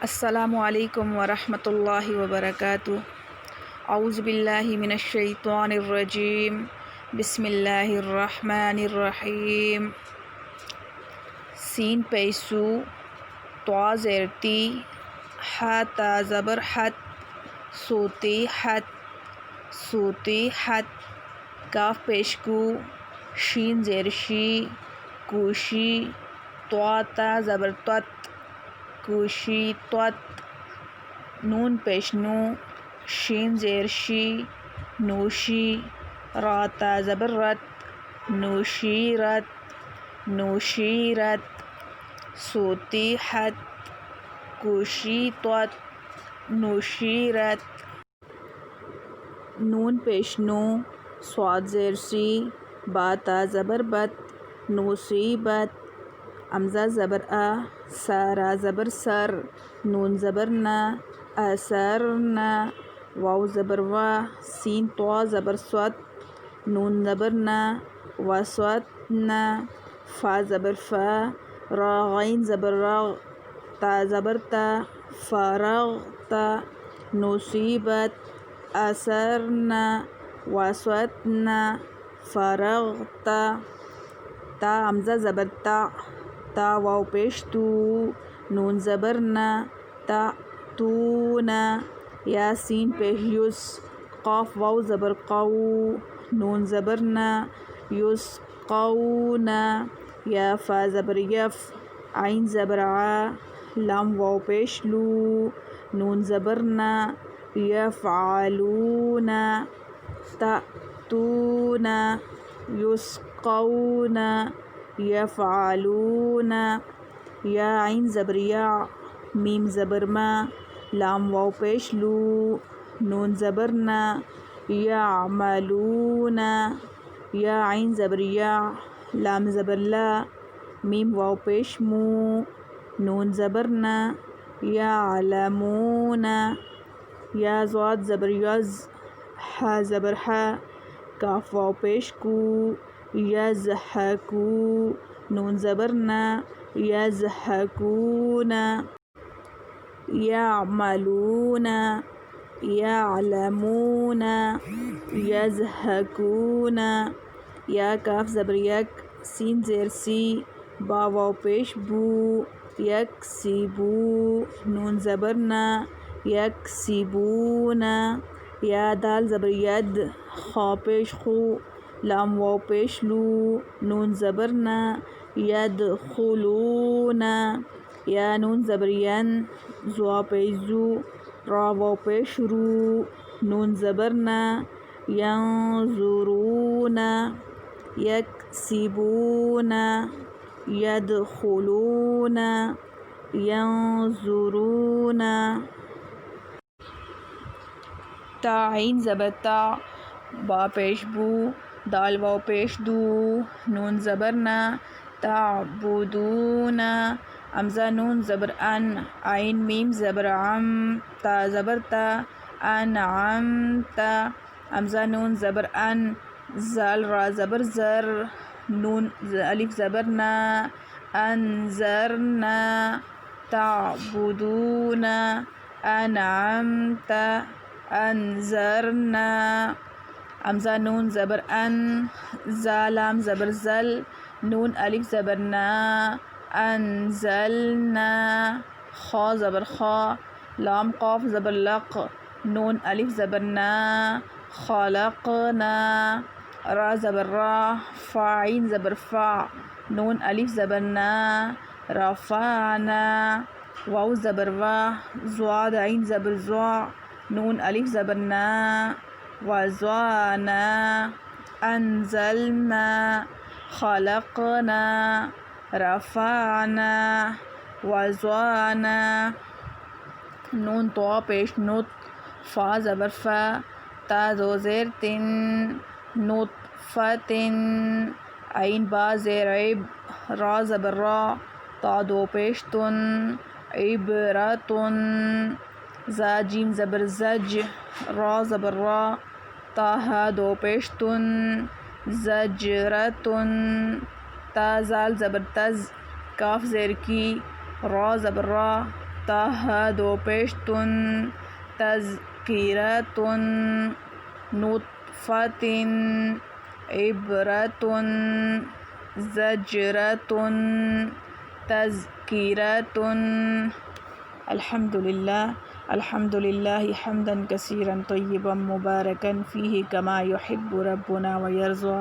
السلام علیکم ورحمۃ اللہ وبرکاتہ۔ اعوذ باللہ من الشیطان الرجیم، بسم اللہ الرحمن الرحیم۔ سین پیسو، طا زیرتی، ح تا زبر حت، صوتی حت، صوتی حت۔ کاف پیشکو، شین زیرشی، کوشی، طا تا زبر طت، کوشی طت۔ نون پیشنو، شین زیرشی، نوشی، را تا زبر رت، نوشیرت، نوشیرت۔ صوتی حت، کوشی طت، نوشیرت۔ نون پیشنو، صاد زیرسی، با تا زبر بت، نوصیبت۔ امزا زبر آ، سا را زبر سر، نون زبر نا، اثرنا۔ واو زبر وا، سین طا زبر صت، نون زبر نا، وسطنا۔ فا زبر فا، را غین زبر رغ، تا زبر تا، فرغت۔ نصیبت، اثرنا، وسطنا، فرغت۔ تا امزا زبر تا، تا واو پیش تو، نون زبر نا، تأتونا۔ یا سین پیش یس، قاف واو زبر قو، نون زبر نا، یسقونا۔ یا فا زبر یف، عین زبر ع، لام واو پیش لو، نون زبر نا، یفعلونا۔ تأتونا، یسقونا، یفعلونا۔ یا عین زبر یا، میم زبر ما، لام واو پیش لو، نون زبر نا، یعملونا۔ یا عین زبر یا، لام زبر لا، میم واو پیش مو، نون زبر نا، یعلمونا۔ یا ضاد زبر یز، ح زبر ح، کاف واو پیش کو، یضحکو، نون زبر نا، یضحکونا۔ یعملونا، یعلمونا، یضحکونا۔ یا کاف زبر یک، سین زیر سی، با واو پیش بو، یکسبو، نون زبر نا، یکسبونا۔ یا دال زبر ید، خا پیش خو، لام واو پیش لو، نون زبر نا، یدخلونا۔ یا نون زبر ین، زوا پیش زو، را واو پیش رو، نون زبر نا، ینظرونا۔ یکسبونا، یدخلونا، ینظرونا۔ تا عین زبر تا، با پیش بو، دال واو پیش دو، نون زبر نا، تعبدونا۔ امزا نون زبر ان، عین میم زبر عم، تا زبر تا، انعمت۔ امزا نون زبر ان، زال را زبر زر، نون الف زبر نا، انذرنا۔ تعبدونا، انعمت، انذرنا۔ امزا نون زبر ان، زا لام زبر زل، نون الف زبر نا، انزلنا۔ خا زبر خا، لام قاف زبر لق، نون الف زبر نا، خلقنا۔ را زبر را، فا عین زبر فا، نون الف زبر نا، رفعنا۔ واو زبر وا، ضاد عین زبر زوا، نون الف زبر نا، وضعنا۔ انزلنا، خلقنا، رفعنا، وضعنا۔ نون طا پیش نط، فا زبر فا، تا دو زیر تن، نطفتن۔ عین با زیر عب، را زبر را، تا دو پیش تن، عبرتن۔ زا جیم زبر زج، را زبر را، تا ہا دو پیش تن، زجرتن، تا زال زبر تز، کاف زیر کی، را زبر را، تا ہا دو پیش تن، تذکرتن، نطفتن، عبرتن، زجرتن، تذکرتن. الحمد للہ حمدا کثیرا طیبا مبارکا فیہ کما یحب ربنا ویرضى.